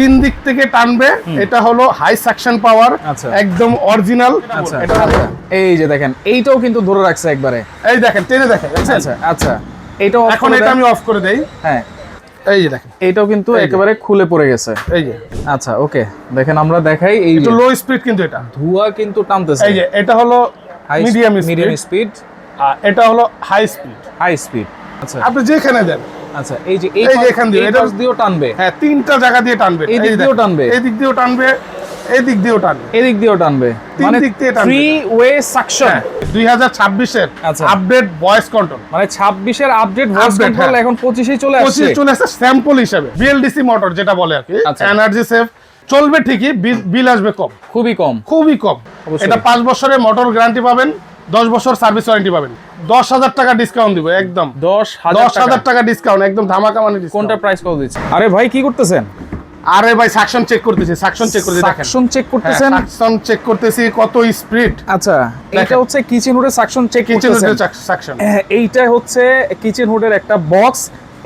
তিন দিক থেকে টানবে। এটা হলো হাই সাকশন পাওয়ার, একদম অরিজিনাল। এটা এই যে দেখেন এইটাও কিন্তু ধরে রাখছে একবারে, এই দেখেন টেনে দেখেন। আচ্ছা আচ্ছা, এইটাও এখন এটা আমি অফ করে দেই। হ্যাঁ এই যে দেখেন এইটাও কিন্তু একেবারে খুলে পড়ে গেছে। এই যে আচ্ছা ওকে, দেখেন আমরা দেখাই এই একটু লো স্পিড, কিন্তু এটা ধোঁয়া কিন্তু টানতেছে। এই যে এটা হলো মিডিয়াম স্পিড, এটা হলো হাই স্পিড। High speed. আচ্ছা আপনি যেখানে দেন। আচ্ছা এই যে এই যে এখান দিয়ে এটা দিয়েও টানবে। হ্যাঁ, তিনটা জায়গা দিয়ে টানবে। এই দিক দিয়েও টানবে, এই দিক দিয়েও টানবে, এই দিক দিয়েও টানবে, এই দিক দিয়েও টানবে, মানে দিক দিয়ে টানবে। Three way suction. 2026 এর আপডেট ভয়েস কন্ট্রোল, মানে 26 এর আপডেট ভয়েস কন্ট্রোল এখন 25 এ চলে আসছে। 25 চলে আসছে স্যাম্পল হিসেবে। বিএলডিসি মোটর যেটা বলে আর কি, এনার্জি সেভ, চলবে ঠিকই, বিল আসবে কম, খুবই কম, খুবই কম। এটা 5 বছরের মোটর গ্যারান্টি পাবেন, 10 বছর সার্ভিস ওয়ারেন্টি পাবেন। 10,000 টাকা ডিসকাউন্ট দিব একদম। 10,000 টাকা ডিসকাউন্ট একদম, ধামাকা মানে ডিসকাউন্ট। কোনটা প্রাইস কত দিচ্ছে? আরে ভাই কি করতেছেন? আরে ভাই সাকশন চেক করতেছি, সাকশন চেক করতেছি। দেখেন সাকশন চেক করতেছেন? সাকশন চেক করতেছি, কত স্পিড। আচ্ছা এটা হচ্ছে কিচেন হুডের সাকশন চেক কিচেন করতেছেন। হুডের সাকশন, এইটা হচ্ছে কিচেন হুডের একটা বক্স,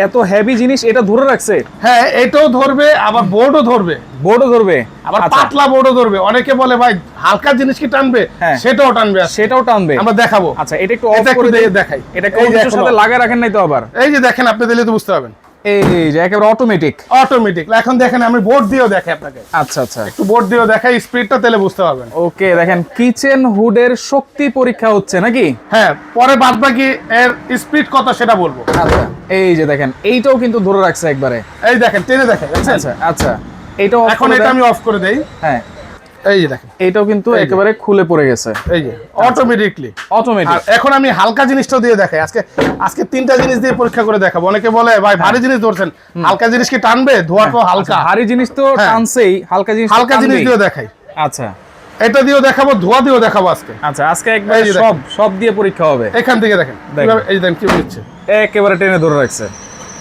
এত হেভি জিনিস এটা ধরে রাখছে। হ্যাঁ এটাও ধরবে, আবার বোর্ডও ধরবে, বোর্ডও ধরবে, আবার পাতলা বোর্ডও ধরবে। অনেকে বলে ভাই হালকা জিনিস কি টানবে, সেটাও টানবে, সেটাও টানবে, আমরা দেখাবো। আচ্ছা এটা একটু অফ করে দেখাই। এটা কম্পিউটারের সাথে লাগায় রাখেন নাই তো আবার? এই যে দেখেন, আপনি দিলে তো বুঝতে পারবেন। এই যে একেবারে অটোমেটিক। এখন দেখেন আমি বোর্ড দিয়েও দেখাই আপনাকে। আচ্ছা আচ্ছা, একটু বোর্ড দিয়েও দেখাই, স্পিডটা তাহলে বুঝতে পারবেন। ওকে দেখেন কিচেন হুডের শক্তি পরীক্ষা হচ্ছে নাকি? হ্যাঁ, পরে বাদ বাকি এর স্পিড কত সেটা বলবো। আচ্ছা এই যে দেখেন এইটাও কিন্তু ধরে রাখছে একবারে, এই দেখেন টেনে দেখেন। আচ্ছা আচ্ছা, এইটাও এখন এটা আমি অফ করে দেই। হ্যাঁ এই যে দেখেন এইটাও কিন্তু একেবারে খুলে পড়ে গেছে। এই যে অটোমেটিকলি। অটোমেটিক। এখন আমি হালকা জিনিসটাও দিয়ে দেখাই। আজকে তিনটা জিনিস দিয়ে পরীক্ষা করে দেখাবো। অনেকে বলে ভাই ভারী জিনিস ধরছেন, হালকা জিনিস কি টানবে? ধোয়া তো হালকা, ভারী জিনিস তো টানছেই, হালকা জিনিস দিয়েও দেখাই। আচ্ছা এটা দিয়েও দেখাবো, ধোয়া দিয়েও দেখাবো আজকে। আচ্ছা আজকে একবার সব দিয়ে পরীক্ষা হবে। এখান থেকে দেখেন এই দেখেন কি হচ্ছে, একেবারে টেনে ধরে রাখছে।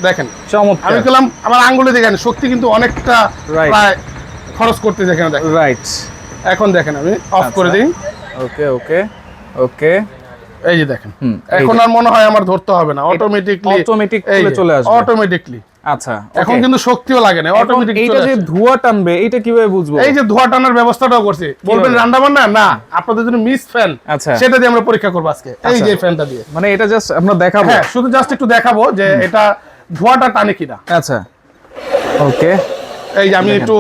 দেখেন চমৎকার। আমি বললাম আমার আঙ্গুলে দেখেন শক্তি কিন্তু অনেকটা প্রায় খরচ করতে দেখেন। রাইট, এখন দেখেন আমি অফ করে দিই। ওকে ওকে ওকে, এই যে দেখেন এখন আর মনে হয় আমার ধরতে হবে না, অটোমেটিক খুলে চলে আসবে অটোমেটিকলি। আচ্ছা এখন কিন্তু শক্তিও লাগে না, অটোমেটিক। এইটা যে ধোঁয়া টানবে এটা কিভাবে বুঝবো? এই যে ধোঁয়া টানার ব্যবস্থাটাও করছি। বলবেন রান্না বান্না না, আপনাদের জন্য মিস ফ্যান, সেটা দিয়ে আমরা পরীক্ষা করব আজকে। এই যে ফ্যানটা দিয়ে, মানে এটা জাস্ট আমরা দেখাবো। হ্যাঁ শুধু জাস্ট একটু দেখাবো যে এটা ধোঁয়াটা টানে কিনা। আচ্ছা ওকে, এই যে আমি একটু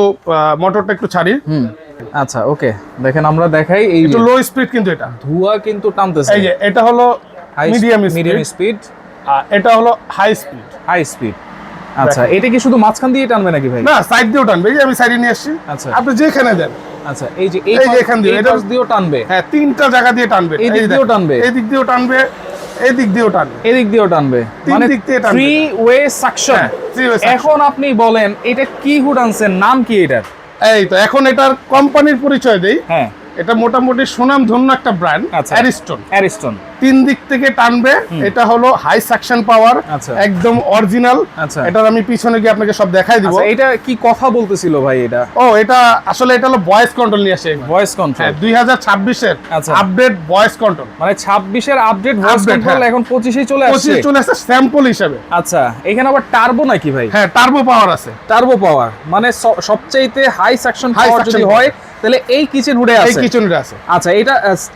মোটরটা একটু ছাড়ি। আচ্ছা ওকে, দেখেন আমরা দেখাই এই একটু লো স্পিড, কিন্তু এটা ধোঁয়া কিন্তু টানতেছে। এই যে এটা হলো মিডিয়াম স্পিড, এটা হলো হাই স্পিড। High speed. আচ্ছা এটা কি শুধু মাঝখান দিয়ে টানবে নাকি ভাই? না, সাইড দিয়েও টানবে। এই যে আমি সাইডে নিয়ে আসছি। আচ্ছা আপনি যেখানে দেন। আচ্ছা এই যে এখান দিয়ে এটা দিয়েও টানবে। হ্যাঁ, তিনটা জায়গা দিয়ে টানবে। এই দিক দিয়েও টানবে, এই দিক দিয়েও টানবে, এই দিক দিয়েও টানবে, এই দিক দিয়েও টানবে, মানে থ্রি ওয়ে সাকশন। এখন আপনি বলেন এটা কি হুড আনছেন, নাম কি এটার? এই তো এখন এটার কোম্পানির পরিচয় দেই। হ্যাঁ এটা মোটামুটি সুনামধন্য একটা ব্র্যান্ড, অ্যারিস্টন। তিন দিক থেকে টানবে। এটা হলো হাই সাকশন পাওয়ার, একদম অরিজিনাল। এটার আমি পিছনে গিয়ে আপনাকে সব দেখাই দিব। এটা কি কথা বলতেছিল ভাই? এটা এটা আসলে এটা হলো ভয়েস কন্ট্রোল নিয়ে আসে। ভয়েস কন্ট্রোল 2026 এর আপডেট ভয়েস কন্ট্রোল, মানে 26 এর আপডেট ভয়েস কন্ট্রোল এখন 25 এ চলে আসছে। 25 চলে আসছে স্যাম্পল হিসেবে। আচ্ছা এখানে আবার টার্বো নাকি ভাই? হ্যাঁ, টার্বো পাওয়ার আছে। টার্বো পাওয়ার মানে সবচেয়ে হাই সাকশন পাওয়ার যদি হয় তাহলে এই কিচেন হুডে আছে। আচ্ছা এটা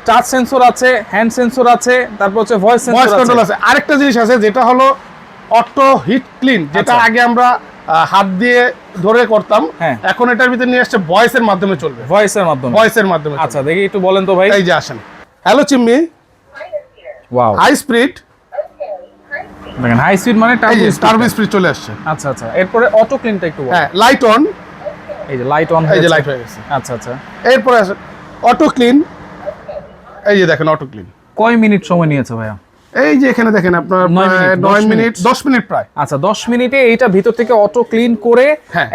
টাচ সেন্সর আছে, হ্যান্ড সেন্সর আছে, তারপর হচ্ছে ভয়েস কন্ট্রোল আছে। আরেকটা জিনিস আছে যেটা হলো অটো হিট ক্লিন, যেটা আগে আমরা হাত দিয়ে ধরে করতাম, এখন এটার ভিতরে নিয়ে আসছে ভয়েসের মাধ্যমে চলবে। ভয়েসের মাধ্যমে। আচ্ছা দেখি একটু বলেন তো ভাই। এই যে আসেন, হ্যালো চিম্মি, ওয়াও হাই স্পিড। দেখেন হাই স্পিড মানে টার্বো স্পিড চলে আসছে। আচ্ছা আচ্ছা, এরপরে অটো ক্লিনটা একটু বলেন। হ্যাঁ, লাইট অন। এই যে লাইট অন, এই যে লাইট হয়ে গেছে। আচ্ছা আচ্ছা, এরপরে আছে অটো ক্লিন। এই যে দেখেন অটো ক্লিন। কয় মিনিট সময় নিয়েছে ভাইয়া? এই যে এখানে দেখেন আপনার 9 মিনিট 10 মিনিট প্রায়। আচ্ছা 10 মিনিটে এইটা ভিতর থেকে অটো ক্লিন করে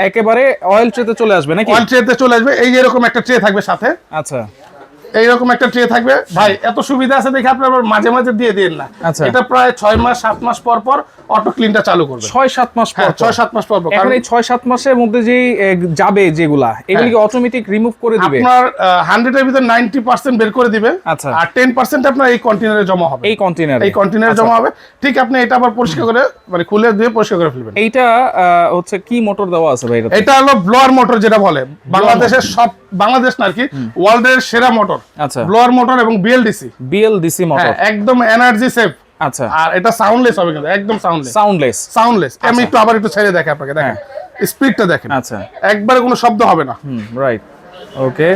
একেবারে অয়েল ট্রেতে চলে আসবে নাকি? অয়েল ট্রেতে চলে আসবে। এই যে এরকম একটা ট্রে থাকবে সাথে। আচ্ছা এইরকম একটা ট্রে থাকবে ভাই, এত সুবিধা আছে দেখে আপনি আবার মাঝে মাঝে দিয়ে দিন না। এটা প্রায় 6 মাস 7 মাস পর পর অটো ক্লিনটা চালু করবে। 6-7 মাস পর, 6-7 মাস পর। কারণ এই 6-7 মাসের মধ্যে যে যাবে যেগুলা, এগুলি কি অটোমেটিক রিমুভ করে দিবে? আপনার 100 এর ভিতর 90% বের করে দিবে। আচ্ছা, আর 10% আপনার এই কন্টেইনারে জমা হবে। এই কন্টেইনারে জমা হবে। ঠিক আপনি এটা আবার পরিষ্কার করে মানে খুলে দিয়ে পরিষ্কার করে ফেলবেন। এইটা হচ্ছে কি মোটর দেওয়া আছে ভাই? এটা হলো ব্লোয়ার মোটর যেটা বলে, বাংলাদেশের সব, বাংলাদেশ না আর কি, ওয়ার্ল্ডের সেরা মোটর। আচ্ছা, ব্লোয়ার মোটর এবং বিএলডিসি মোটর, একদম এনার্জি সেভ। আচ্ছা, আর এটা সাউন্ডলেস হবে, কিন্তু একদম সাউন্ডলেস। আমি একটু আবার একটু ছেড়ে দেখে আপনাকে, দেখেন স্পিডটা দেখেন। আচ্ছা, একবারে কোনো শব্দ হবে না। রাইট, ওকে।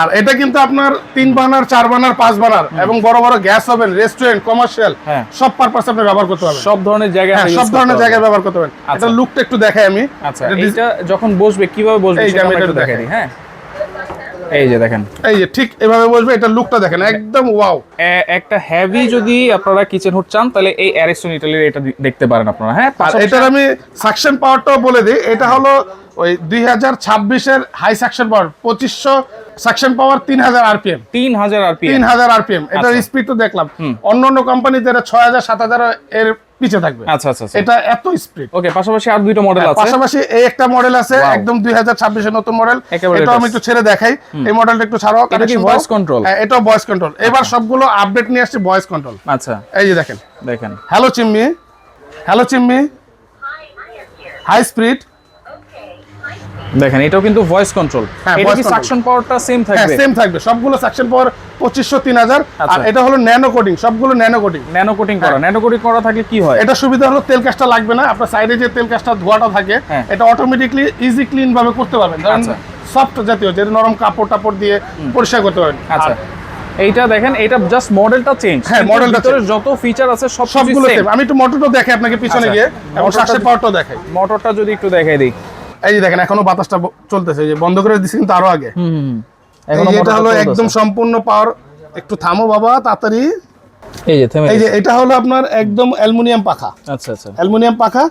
আর এটা কিন্তু আপনার 3 বার্নার 4 বার্নার 5 বার্নার এবং বড় বড় গ্যাস ওভেন, রেস্টুরেন্ট, কমার্শিয়াল সব পারপাসে আপনি ব্যবহার করতে পারবেন। সব ধরনের জায়গায় ব্যবহার করতে পারবেন। এটা লুকটা একটু দেখাই আমি। আচ্ছা, এটা যখন বসবে কিভাবে বসবে সেটা আমি একটু দেখাই। হ্যাঁ, এই যে দেখেন, এই যে ঠিক এভাবে বসবে। এটা লুকটা দেখেন, একদম ওয়াও। একটা হেভি যদি আপনারা কিচেন হুড চান তাহলে এই অ্যারিস্টন ইটালির এটা দেখতে পারেন আপনারা। হ্যাঁ, এটার আমি সাকশন পাওয়ারটাও বলে দিই। এটা হলো ওই 2026 এর high suction power, 2500 suction power, 3000 RPM. 3000 RPM. এটার স্পিড তো দেখলাম অন্যান্য কোম্পানিতে 6000 7000 এর পিছে থাকবে। আচ্ছা, এটা এত স্পিড। ওকে, পাশাপাশি আর দুইটা মডেল আছে। পাশাপাশি এই একটা মডেল আছে একদম 2026 এর নতুন মডেল। এটা আমি একটু ছেড়ে দেখাই। এই মডেলটা একটু ছাড়াও। এটা কি ভয়েস কন্ট্রোল? এটাও ভয়েস কন্ট্রোল। এবার সবগুলো আপডেট নিয়ে আসছে ভয়েস কন্ট্রোল। আচ্ছা, এই যে দেখেন, হ্যালো চিম্মি, হাই স্পিড। দেখেন, এটাও কিন্তু ভয়েস কন্ট্রোল। এটা কি সাকশন পাওয়ারটা সেম থাকবে? হ্যাঁ, সেম থাকবে। সবগুলো সাকশন পাওয়ার 2500 3000। আর এটা হলো ন্যানো কোটিং, সবগুলো ন্যানো কোটিং করা থাকলে কি হয়? এটা সুবিধা হলো তেল কাজটা লাগবে না। আপনার সাইডে যে তেল কাজটা ধোয়াটা থাকে এটা অটোমেটিক্যালি ইজি ক্লিন ভাবে করতে পারবেন। কারণ সফট জাতীয় যে নরম কাপড় দিয়ে পরিষ্কার করতে পারবেন। আচ্ছা, এইটা দেখেন, এটা জাস্ট মডেলটা চেঞ্জ। হ্যাঁ, মডেলটা ভিতরে যত ফিচার আছে সবগুলো সেম। আমি একটু মোটরটা দেখাই আপনাকে পিছনে গিয়ে, এবং সাকশন পাওয়ারটাও দেখাই। মোটরটা যদি একটু দেখাই দেই, এই যে দেখেন এখনো বাতাসটা চলতেছে, যে বন্ধ করে দিছি কিন্তু আরো আগে। এটা হলো একদম সম্পূর্ণ পাওয়ার। একটু থামো বাবা, তাড়াতাড়ি। এই যে এটা হলো আপনার একদম অ্যালুমিনিয়াম পাখা। আচ্ছা, অ্যালুমিনিয়াম পাখা।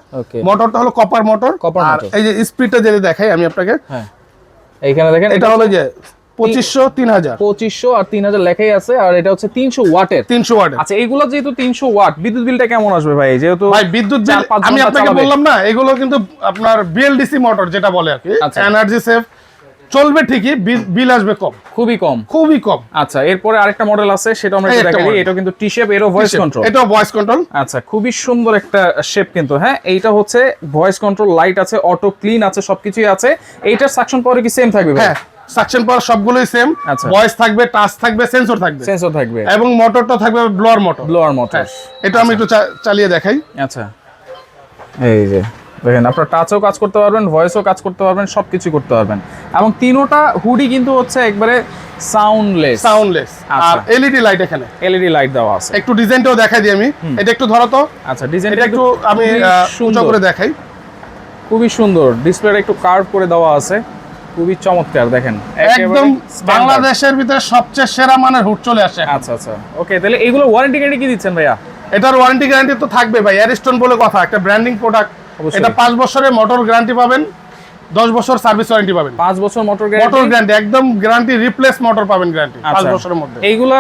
মোটরটা হলো কপার মোটর। আর এই যে স্পিডটা যেটা দেখাই আমি আপনাকে, হ্যাঁ এইখানে দেখেন, এটা হলো যে 2500 3000 আর 3000 লেখাই আছে। আর এটা হচ্ছে 300 ওয়াটের। আচ্ছা, এইগুলো যেহেতু 300 ওয়াট, বিদ্যুৎ বিলটা কেমন আসবে ভাই? যেহেতু ভাই বিদ্যুৎ বিল আমি আপনাকে বললাম না, এগুলো কিন্তু আপনার বিএলডিসি মোটর যেটা বলে আর কি, এনার্জি সেভ চলবে ঠিকই, বিল আসবে কম, খুবই কম। আচ্ছা, এরপরে আরেকটা মডেল আছে, সেটা আমরা একটু দেখাই। এটা কিন্তু টি শেপ, এরও ভয়েস কন্ট্রোল। এটাও ভয়েস কন্ট্রোল। আচ্ছা, খুবই সুন্দর একটা শেপ কিন্তু। হ্যাঁ, এইটা হচ্ছে ভয়েস কন্ট্রোল, লাইট আছে, অটো ক্লিন আছে, সবকিছুই আছে। এইটার সাকশন পাওয়ার কি সেম থাকবে? হ্যাঁ, সাকশন পাওয়ার সবগুলোই সেম। ভয়েস থাকবে, টাচ থাকবে, সেন্সর থাকবে এবং মোটরটা থাকবে ব্লোয়ার মোটর। এটা আমি একটু চালিয়ে দেখাই। আচ্ছা, এই যে দেখেন, আপনার টাচও কাজ করতে পারবেন, ভয়েসও কাজ করতে পারবেন, সবকিছু করতে পারবেন। এবং তিনোটা হুডি কিন্তু হচ্ছে একবারে সাউন্ডলেস। আর এলইডি লাইট, এখানে এলইডি লাইট দেওয়া আছে। একটু ডিজাইনটাও দেখাই দিই আমি। এটা একটু ধরো তো। আচ্ছা, ডিজাইনটা একটু আমি উঁচু করে দেখাই। খুবই সুন্দর, ডিসপ্লেটা একটু কার্ভ করে দেওয়া আছে, খুবই চমৎকার। দেখেন, একদম বাংলাদেশের ভিতরে সবচেয়ে সেরা মানের হুড চলে আসে। আচ্ছা, ওকে। তাহলে এগুলো ওয়ারেন্টি গ্যারান্টি কি দিচ্ছেন ভাইয়া? এটার ওয়ারেন্টি গ্যারান্টি তো থাকবে ভাই, অ্যারিস্টন বলে কথা, একটা ব্র্যান্ডিং প্রোডাক্ট। এটা 5 বছরের মোটর গ্যারান্টি পাবেন, 10 বছর সার্ভিস ওয়ারেন্টি পাবেন। 5 বছর মোটর গ্যারান্টি, একদম গ্যারান্টি, রিপ্লেস মোটর পাবেন গ্যারান্টি 5 বছরের মধ্যে। এইগুলা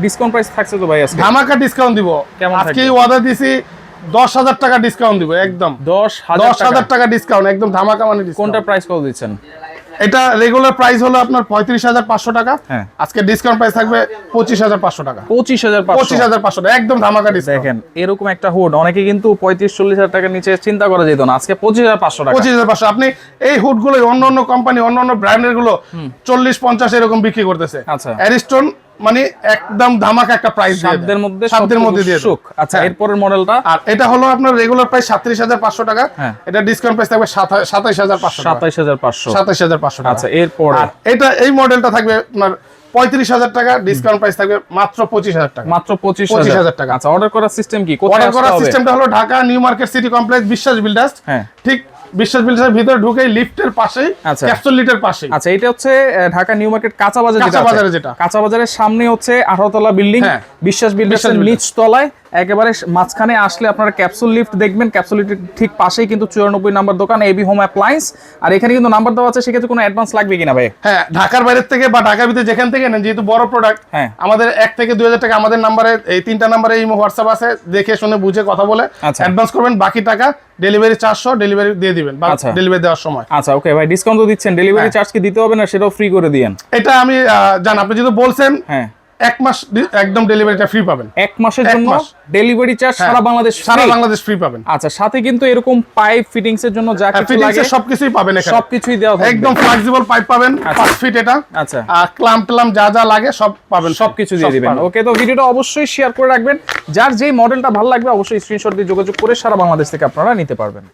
ডিসকাউন্ট প্রাইস থাকছে তো ভাই আজকে? ধামাকা ডিসকাউন্ট দিব। আজকেই অর্ডার দিছি, 10,000 টাকা ডিসকাউন্ট দিব, একদম 10,000 টাকা ডিসকাউন্ট, একদম ধামাকা মানে ডিসকাউন্ট। কোনটা প্রাইস কত দিচ্ছেন? এটা রেগুলার প্রাইস হলো আপনার 35,500 টাকা। আজকে ডিসকাউন্ট প্রাইস থাকবে 25,500 টাকা। 25,500 টাকা, একদম ধামাকা ডিসকাউন্ট। দেখেন, এরকম একটা হুড অনেকে কিন্তু 35-40,000 টাকার নিচে চিন্তা করা যেত না, আজকে 25,500 টাকা। 25,500। আপনি এই হুডগুলো অন্য কোম্পানি, অন্য ব্র্যান্ডের গুলো 40-50 এরকম বিক্রি করতেছে। আচ্ছা, অ্যারিস্টন মানে একদম ধামাকা একটা প্রাইস দিয়ে সাধ্যের মধ্যে দিয়ে সুখ। আচ্ছা, এরপরের মডেলটা, আর এটা হলো আপনার রেগুলার প্রাইস 37,500 টাকা। এটা ডিসকাউন্ট প্রাইস থাকবে 27,500 টাকা। 27,500। আচ্ছা, এরপর এটা এই মডেলটা থাকবে আপনার 35,000 টাকা, ডিসকাউন্ট প্রাইস থাকবে মাত্র 25,000 টাকা। মাত্র 25,000 টাকা। আচ্ছা, অর্ডার করার সিস্টেম কি? অর্ডার করার সিস্টেমটা হলো Dhaka new market city complex, বিশ্বাস বিল্ডার্স। হ্যাঁ, ঠিক বিশ্বাস বিল্ডার্সের ভিতরে ঢুকেই লিফটের পাশেই, ক্যাপসুল লিটের পাশেই। আচ্ছা, এটা হচ্ছে ঢাকা নিউ মার্কেট কাঁচা বাজারে, যেটা কাঁচা বাজারের সামনে হচ্ছে 18 তলা বিল্ডিং, বিশ্বাস বিল্ডার্সের নিচ তলায় একেবারে মাঝখানে আসলে আপনারা ক্যাপসুল লিফট দেখবেন, ক্যাপসুল লিফটের ঠিক পাশেই কিন্তু 94 নাম্বার দোকান এবি হোম অ্যাপ্লায়েন্স। আর এখানে কিন্তু নাম্বার দেওয়া আছে, সেক্ষেত্রে কোনো অ্যাডভান্স লাগবে কিনা ভাই? হ্যাঁ, ঢাকার বাইরে থেকে বা ঢাকার ভিতরে যেখান থেকে নেন, যেহেতু বড় প্রোডাক্ট, হ্যাঁ, আমাদের 1 থেকে 2000 টাকা আমাদের নাম্বারে, এই 3টা নাম্বারে ইমো হোয়াটসঅ্যাপ আছে, দেখে শুনে বুঝে কথা বলে অ্যাডভান্স করবেন, বাকি টাকা ডেলিভারি 400 ডেলিভারি দিয়ে দিবেন ডেলিভারি দেওয়ার সময়। আচ্ছা, ওকে ভাই, ডিসকাউন্ট তো দিচ্ছেন, ডেলিভারি চার্জ কি দিতে হবে না সেটাও ফ্রি করে দিয়েন? এটা আমি জান, আপনি যেহেতু বলছেন, হ্যাঁ 1 মাস একদম ডেলিভারিটা ফ্রি পাবেন। 1 মাসের জন্য ডেলিভারি চার্জ সারা বাংলাদেশ ফ্রি পাবেন। আচ্ছা, সাথে কিন্তু এরকম পাইপ ফিটিংস এর জন্য যা কিছু লাগে সবকিছুই পাবেন এখানে, সবকিছুই দেওয়া থাকবে, একদম ফ্লেক্সিবল পাইপ পাবেন 5 ফিট এটা। আচ্ছা, আর ক্ল্যাম্প ট্যাম্প যা যা লাগে সব পাবেন, সবকিছু দিয়ে দিবেন। ওকে, তো ভিডিওটা অবশ্যই শেয়ার করে রাখবেন, যার যেই মডেলটা ভালো লাগবে অবশ্যই স্ক্রিনশট দিয়ে যোগাযোগ করে সারা বাংলাদেশ থেকে আপনারা নিতে পারবেন।